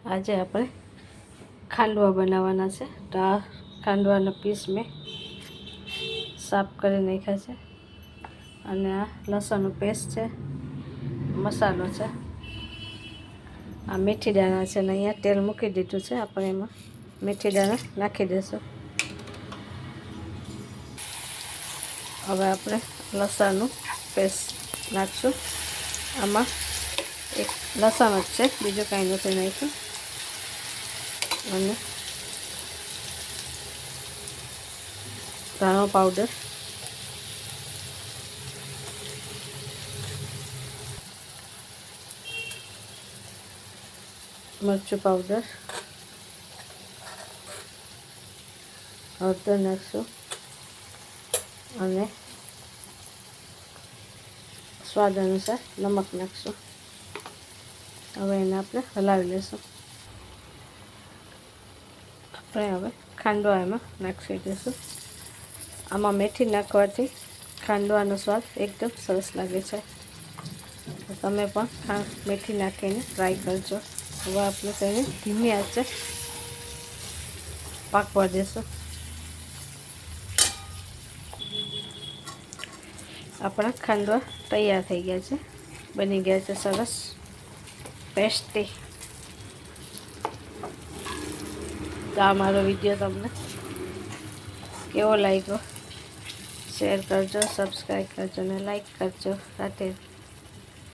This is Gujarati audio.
આજે આપણે ખાંડવા બનાવવાના છે। તો આ ખાંડવાના પીસ મેં સાફ કરી નાખ્યા છે અને આ લસણનું પેસ્ટ છે, મસાલો છે, આ મેથી દાણા છે ને અહીંયા તેલ મૂકી દીધું છે। આપણે એમાં મેથી દાણા નાખી દઈશું। હવે આપણે લસણનું પેસ્ટ નાખશું। આમાં એક લસણ જ છે, બીજું કાંઈ નથી નાખ્યું। અને ધાણો પાવડર, મરચું પાવડર, હળદર નાખશું અને સ્વાદ અનુસાર નમક નાખશું। હવે એને આપણે હલાવી લઈશું। આપણે હવે ખાંડવા એમાં નાખી દઈશું। આમાં મેથી નાખવાથી ખાંડવાનો સ્વાદ એકદમ સરસ લાગે છે। તો તમે પણ મેથી નાખીને ટ્રાય કરજો। હવે આપણે તેને ધીમી આંચે પાકવા દેશું। આપણા ખાંડવા તૈયાર થઈ ગયા છે, બની ગયા છે સરસ ટેસ્ટી। તો આ મારો વિડીયો તમને કેવો લાગ્યો શેર કરજો, સબસ્ક્રાઈબ કરજો અને લાઈક કરજો। સાથે